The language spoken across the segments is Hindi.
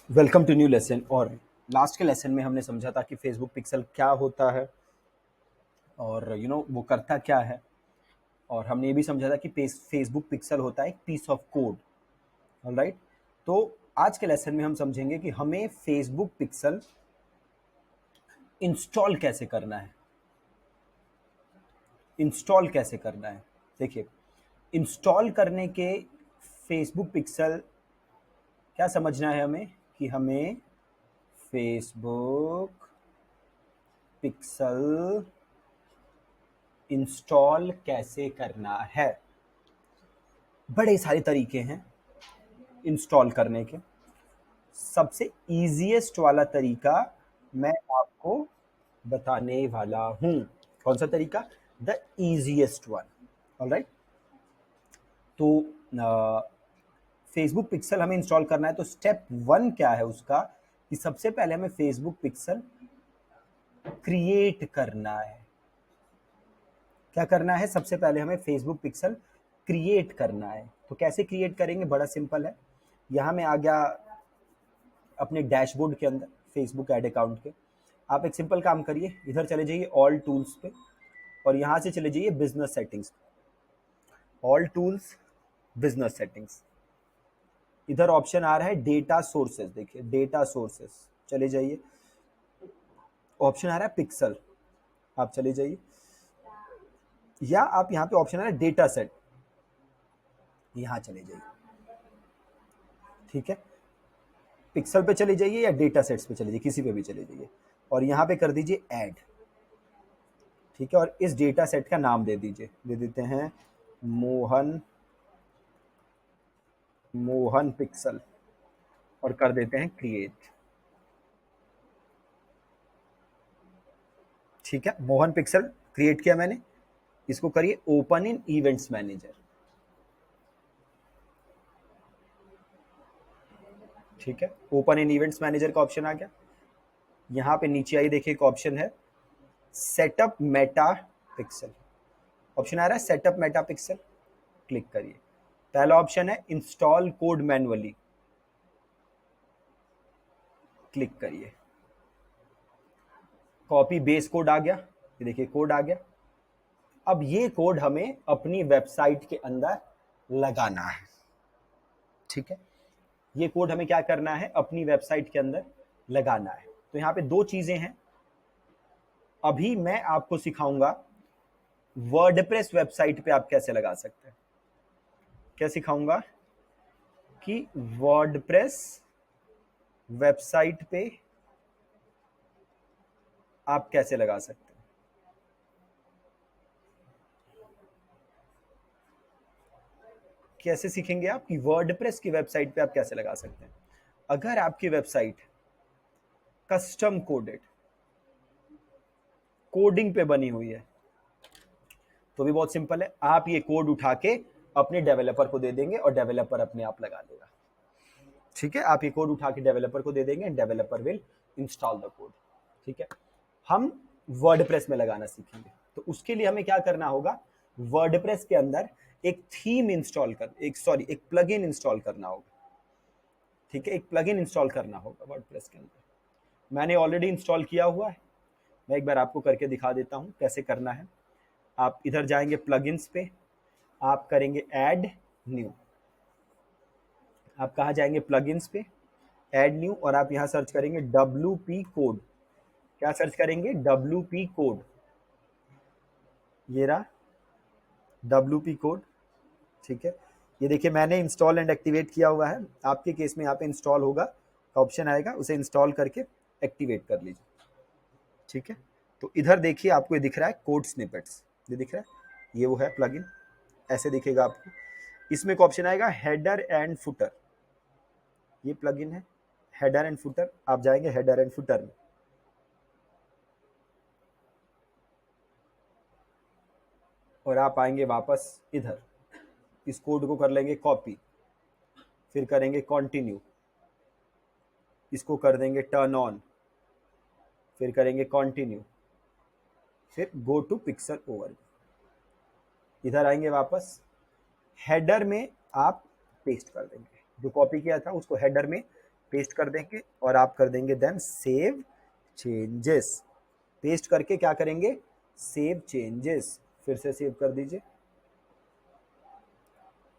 Welcome to new lesson. और लास्ट के लेसन में हमने समझा था कि फेसबुक पिक्सल क्या होता है और वो करता क्या है। और हमने ये भी समझा था कि फेसबुक पिक्सल होता है एक पीस ऑफ कोड। ऑलराइट, तो आज के लेसन में हम समझेंगे कि हमें फेसबुक पिक्सल इंस्टॉल कैसे करना है। इंस्टॉल कैसे करना है, देखिए, इंस्टॉल करने के फेसबुक पिक्सल क्या समझना है हमें कि हमें फेसबुक पिक्सल इंस्टॉल कैसे करना है। बड़े सारे तरीके हैं इंस्टॉल करने के। सबसे इजीएस्ट वाला तरीका मैं आपको बताने वाला हूं। कौन सा तरीका? The easiest one. ऑलराइट, तो फेसबुक पिक्सल हमें इंस्टॉल करना है तो स्टेप वन क्या है उसका कि सबसे पहले हमें फेसबुक पिक्सल क्रिएट करना है। क्या करना है? सबसे पहले हमें फेसबुक पिक्सल क्रिएट करना है। तो कैसे क्रिएट करेंगे? बड़ा सिंपल है। यहां में आ गया अपने डैशबोर्ड के अंदर फेसबुक ऐड अकाउंट के। आप एक सिंपल काम करिए, इधर चले जाइए ऑल टूल्स पे और यहां से चले जाइए business settings. All tools, business settings, इधर ऑप्शन आ रहा है डेटा सोर्सेज। देखिए डेटा सोर्सेज, चले जाइए। ऑप्शन आ रहा है पिक्सल, आप चले जाइए। या आप यहाँ पे ऑप्शन आ रहा है डेटा सेट, यहाँ चले जाइए। ठीक है, पिक्सल पे चले जाइए या डेटा सेट्स पे चले जाइए, किसी पे भी चले जाइए और यहाँ पे कर दीजिए ऐड। ठीक है, और इस डेटा सेट का नाम दे दीजिए, दे देते हैं मोहन, मोहन पिक्सल, और कर देते हैं क्रिएट। ठीक है, मोहन पिक्सल क्रिएट किया मैंने। इसको करिए ओपन इन इवेंट्स मैनेजर। ठीक है, ओपन इन इवेंट्स मैनेजर का ऑप्शन आ गया। यहाँ पे नीचे आई, देखिए एक ऑप्शन है सेटअप मेटा पिक्सल। ऑप्शन आ रहा है सेटअप मेटा पिक्सल, क्लिक करिए। पहला ऑप्शन है इंस्टॉल कोड मैनुअली, क्लिक करिए। कॉपी बेस कोड आ गया, ये देखिए कोड आ गया। अब ये कोड हमें अपनी वेबसाइट के अंदर लगाना है। ठीक है, ये कोड हमें क्या करना है? अपनी वेबसाइट के अंदर लगाना है। तो यहाँ पे दो चीजें हैं। अभी मैं आपको सिखाऊंगा वर्डप्रेस वेबसाइट पे आप कैसे लगा सकते हैं। क्या सिखाऊंगा कि वर्डप्रेस वेबसाइट पे आप कैसे लगा सकते हैं। कैसे सीखेंगे आप कि वर्डप्रेस की वेबसाइट पे आप कैसे लगा सकते हैं। अगर आपकी वेबसाइट कस्टम कोडेड कोडिंग पे बनी हुई है तो भी बहुत सिंपल है, आप ये कोड उठा के अपने डेवलपर को दे देंगे और डेवलपर अपने आप लगा देगा। ठीक है, आप ये कोड उठा के डेवलपर को दे देंगे, developer will install the code. ठीक है, हम वर्डप्रेस में लगाना सीखेंगे तो उसके लिए हमें क्या करना होगा? वर्डप्रेस के अंदर एक थीम इंस्टॉल कर एक प्लगइन इंस्टॉल करना होगा। ठीक है, एक प्लगइन इंस्टॉल करना होगा वर्डप्रेस के अंदर। मैंने ऑलरेडी इंस्टॉल किया हुआ है, मैं एक बार आपको करके दिखा देता हूं कैसे करना है। आप इधर जाएंगे प्लगइन्स पे, आप करेंगे ऐड न्यू। आप कहाँ जाएंगे? प्लगइन्स पे, ऐड न्यू, और आप यहाँ सर्च करेंगे WP कोड। क्या सर्च करेंगे? WP code. ये रहा WP कोड। ठीक है, ये देखिए मैंने इंस्टॉल एंड एक्टिवेट किया हुआ है। आपके केस में यहाँ पे इंस्टॉल होगा का ऑप्शन आएगा, उसे इंस्टॉल करके एक्टिवेट कर लीजिए। ठीक है, तो इधर देखिए आपको ये दिख रहा है कोड स्निपेट्स, ये दिख रहा है, ये वो है प्लगइन। ऐसे दिखेगा आपको। इसमें एक ऑप्शन आएगा हेडर एंड फुटर, ये प्लगइन है हेडर एंड फुटर। आप जाएंगे हेडर एंड फुटर में, और आप आएंगे वापस इधर, इस कोड को कर लेंगे कॉपी, फिर करेंगे कंटिन्यू, इसको कर देंगे टर्न ऑन, फिर करेंगे कंटिन्यू, फिर गो टू पिक्सल ओवर। इधर आएंगे वापस, हेडर में आप पेस्ट कर देंगे, जो कॉपी किया था उसको हेडर में पेस्ट कर देंगे और आप कर देंगे देन सेव चेंजेस। पेस्ट करके क्या करेंगे, सेव चेंजेस, फिर से सेव कर दीजिए।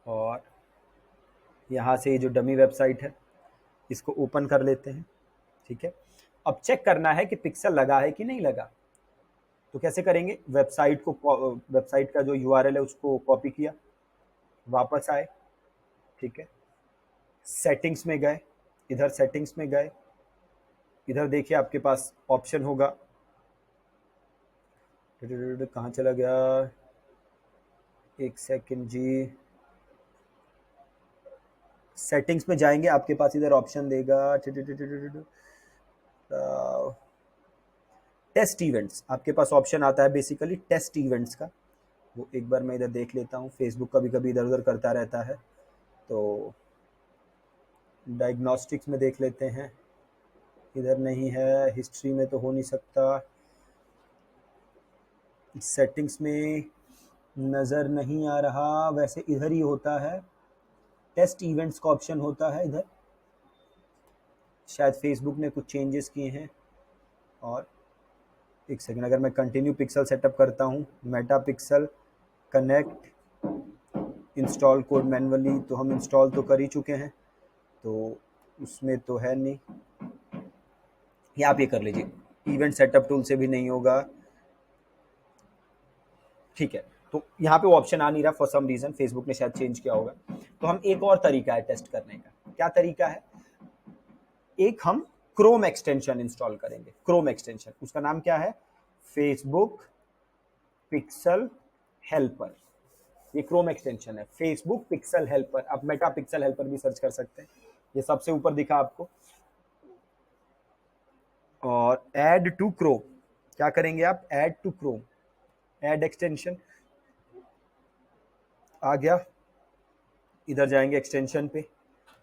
और यहाँ से ये जो डमी वेबसाइट है इसको ओपन कर लेते हैं, ठीक है। अब चेक करना है कि पिक्सल लगा है कि नहीं लगा। तो कैसे करेंगे, वेबसाइट का जो यूआरएल है उसको कॉपी किया, वापस आए, ठीक है, सेटिंग्स में गए, इधर सेटिंग्स में गए, इधर देखिए आपके पास ऑप्शन होगा, कहाँ चला गया, एक सेकंड जी, सेटिंग्स में जाएंगे, आपके पास इधर ऑप्शन देगा टेस्ट इवेंट्स, आपके पास ऑप्शन आता है बेसिकली टेस्ट इवेंट्स का। वो एक बार मैं इधर देख लेता हूँ, फेसबुक कभी कभी इधर उधर करता रहता है, तो डायग्नोस्टिक्स में देख लेते हैं, इधर नहीं है, हिस्ट्री में तो हो नहीं सकता, सेटिंग्स में नज़र नहीं आ रहा, वैसे इधर ही होता है, टेस्ट इवेंट्स का ऑप्शन होता है इधर, शायद फेसबुक ने कुछ चेंजेस किए हैं। और एक सेकंड, अगर मैं कंटिन्यू पिक्सल सेटअप करता हूँ, Meta pixel connect install code manually, तो हम इंस्टॉल तो कर ही चुके हैं, तो उसमें तो है नहीं, या आप ये कर लीजिए, इवेंट सेटअप टूल से भी नहीं होगा, ठीक है। तो यहाँ पे वो ऑप्शन आ नहीं रहा फॉर सम रीजन, फेसबुक ने शायद चेंज किया होगा। तो हम एक और तरीका है टेस्ट करने का, क्या तरीका है, एक हम क्रोम एक्सटेंशन इंस्टॉल करेंगे, क्रोम एक्सटेंशन, उसका नाम क्या है, फेसबुक पिक्सल हेल्पर, ये क्रोम एक्सटेंशन है, फेसबुक पिक्सल हेल्पर, आप मेटा पिक्सल हेल्पर भी सर्च कर सकते हैं, ये सबसे ऊपर दिखा आपको। और ऐड टू क्रोम, क्या करेंगे आप, add to Chrome, add extension आ गया, इधर जाएंगे एक्सटेंशन पे,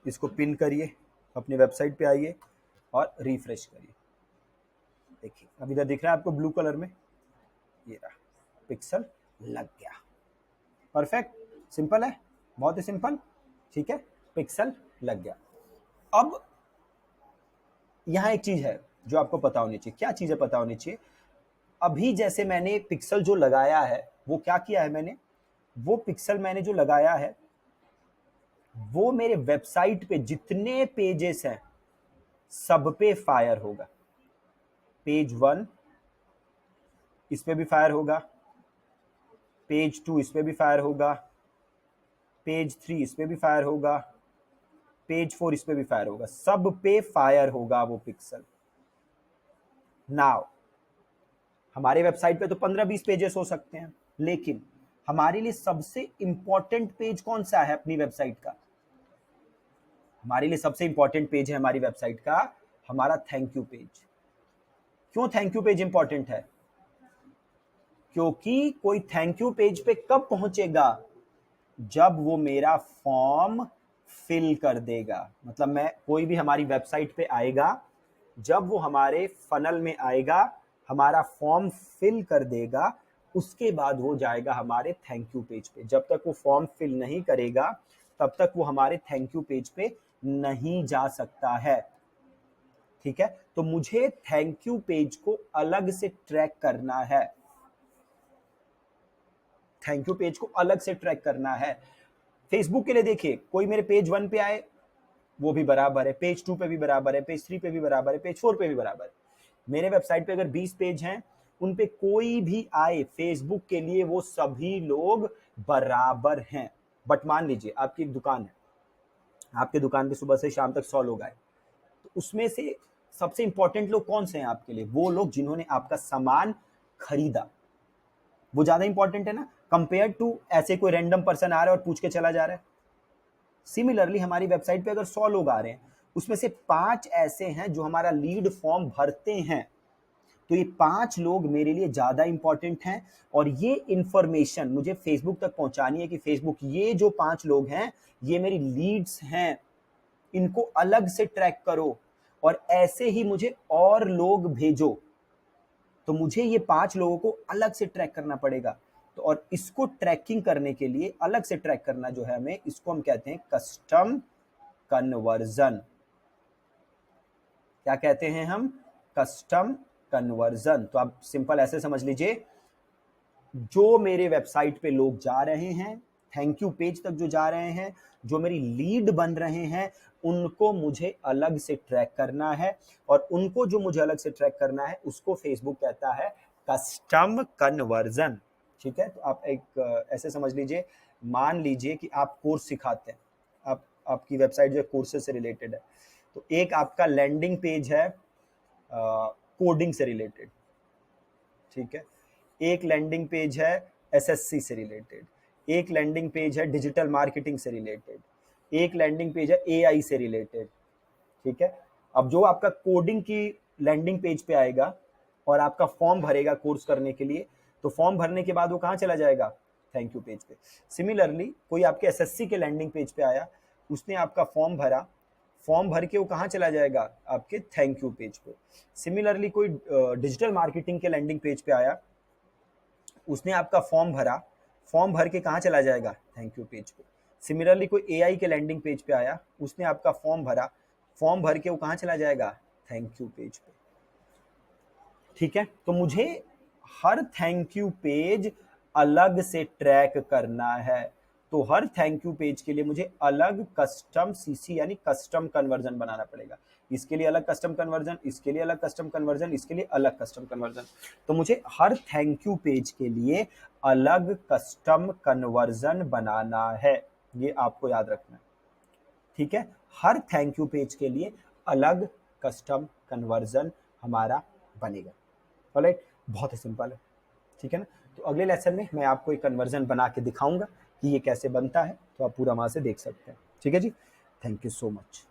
इसको पिन करिए, अपनी वेबसाइट पे आइए और रिफ्रेश करिए, देखिए अब इधर दिख रहा है आपको ब्लू कलर में, ये रहा, पिक्सल लग गया, परफेक्ट, सिंपल है, बहुत ही सिंपल, ठीक है, पिक्सल लग गया। अब यहाँ एक चीज है जो आपको पता होनी चाहिए, क्या चीजें पता होनी चाहिए, अभी जैसे मैंने पिक्सल जो लगाया है, वो क्या किया है मैंने, वो पिक्सल मैंने जो लगाया है वो मेरे वेबसाइट पे जितने पेजेस हैं सब पे फायर होगा, पेज 1 इस पे भी फायर होगा, पेज 2 इस पे भी फायर होगा, पेज 3 इस पे भी फायर होगा, पेज 4 इस पे भी फायर होगा, सब पे फायर होगा वो पिक्सल। नाउ हमारे वेबसाइट पे तो 15-20 पेजेस हो सकते हैं, लेकिन हमारे लिए सबसे इंपॉर्टेंट पेज कौन सा है अपनी वेबसाइट का, हमारे लिए सबसे इंपॉर्टेंट पेज है हमारी वेबसाइट का हमारा थैंक यू पेज। क्यों थैंक यू पेज इंपॉर्टेंट है, क्योंकि कोई थैंक यू पेज पे कब पहुंचेगा, जब वो मेरा फॉर्म फिल कर देगा, मतलब मैं कोई भी हमारी वेबसाइट पे आएगा, जब वो हमारे फनल में आएगा, हमारा फॉर्म फिल कर देगा, उसके बाद वो जाएगा हमारे थैंक यू पेज पे, जब तक वो फॉर्म फिल नहीं करेगा तब तक वो हमारे थैंक यू पेज पे नहीं जा सकता है, ठीक है। तो मुझे थैंक यू पेज को अलग से ट्रैक करना है, थैंक यू पेज को अलग से ट्रैक करना है। फेसबुक के लिए देखिए, कोई मेरे पेज 1 पे आए वो भी बराबर है, पेज 2 पे भी बराबर है, पेज 3 पे भी बराबर है, पेज 4 पे भी बराबर है। मेरे वेबसाइट पे अगर 20 पेज हैं, उन पे कोई भी आए फेसबुक के लिए वो सभी लोग बराबर हैं। बट मान लीजिए आपकी एक दुकान है, आपके दुकान पे सुबह से शाम तक 100 लोग आए, तो उसमें से सबसे इंपॉर्टेंट लोग कौन से हैं आपके लिए, वो लोग जिन्होंने आपका सामान खरीदा, वो ज्यादा इंपॉर्टेंट है ना, कंपेयर टू ऐसे कोई रैंडम पर्सन आ रहा है और पूछ के चला जा रहा है। सिमिलरली हमारी वेबसाइट पे अगर 100 लोग आ रहे हैं, उसमें से 5 ऐसे हैं जो हमारा लीड फॉर्म भरते हैं, तो ये 5 लोग मेरे लिए ज्यादा इंपॉर्टेंट हैं, और ये इंफॉर्मेशन मुझे फेसबुक तक पहुंचानी है कि फेसबुक ये जो 5 लोग हैं ये मेरी लीड्स हैं, इनको अलग से ट्रैक करो, और ऐसे ही मुझे और लोग भेजो, तो मुझे ये 5 लोगों को अलग से ट्रैक करना पड़ेगा। तो और इसको ट्रैकिंग करने के लिए अलग से ट्रैक करना जो है हमें, इसको हम कहते हैं कस्टम कन्वर्जन, क्या कहते हैं हम? Custom conversion. तो आप सिंपल ऐसे समझ लीजिए, जो मेरे वेबसाइट पे लोग जा रहे हैं, थैंक यू पेज तक जो जा रहे हैं, जो मेरी लीड बन रहे हैं, उनको मुझे अलग से ट्रैक करना है, और उनको जो मुझे अलग से ट्रैक करना है उसको फेसबुक कहता है कस्टम कन्वर्जन। ठीक है, तो आप एक ऐसे समझ लीजिए, मान लीजिए कि आप कोर्स सिखाते हैं, आपकी वेबसाइट जो कोर्सेज से रिलेटेड है, तो एक आपका लैंडिंग पेज है कोडिंग से रिलेटेड, ठीक है, एक लैंडिंग पेज है एसएससी से रिलेटेड, एक लैंडिंग पेज है डिजिटल मार्केटिंग से रिलेटेड, एक लैंडिंग पेज है एआई से रिलेटेड। ठीक है, अब जो आपका कोडिंग की लैंडिंग पेज पे आएगा और आपका फॉर्म भरेगा कोर्स करने के लिए, तो फॉर्म भरने के बाद वो कहाँ चला जाएगा? थैंक यू पेज पे। सिमिलरली कोई आपके एसएससी के लैंडिंग पेज पे आया, उसने आपका फॉर्म भरा, फॉर्म भर के वो कहाँ चला जाएगा? आपके थैंक यू पेज पे। सिमिलरली कोई डिजिटल मार्केटिंग के लैंडिंग पेज पे आया, उसने आपका फॉर्म भरा, फॉर्म भर के कहाँ चला जाएगा? थैंक यू पेज पे। सिमिलरली कोई एआई के लैंडिंग पेज पे आया, उसने आपका फॉर्म भरा, फॉर्म भर के वो कहाँ चला जाएगा? थैंक यू पेज पे। ठीक है, तो मुझे हर थैंक यू पेज अलग से ट्रैक करना है, तो हर थैंक यू पेज के लिए मुझे अलग कस्टम सीसी यानी कस्टम कन्वर्जन बनाना पड़ेगा। इसके लिए अलग कस्टम कन्वर्जन, इसके लिए अलग कस्टम कन्वर्जन, इसके लिए अलग कस्टम कन्वर्जन। तो मुझे हर थैंक यू पेज के लिए अलग कस्टम कन्वर्जन बनाना है, ये आपको याद रखना है। ठीक है, हर थैंक यू पेज के लिए अलग कस्टम कन्वर्जन हमारा बनेगा। ऑलराइट, बहुत ही सिंपल है। ठीक है ना, तो अगले लेसन में मैं आपको एक कन्वर्जन बना के दिखाऊंगा कि ये कैसे बनता है, तो आप पूरा वहां से देख सकते हैं। ठीक है जी, थैंक यू सो मच।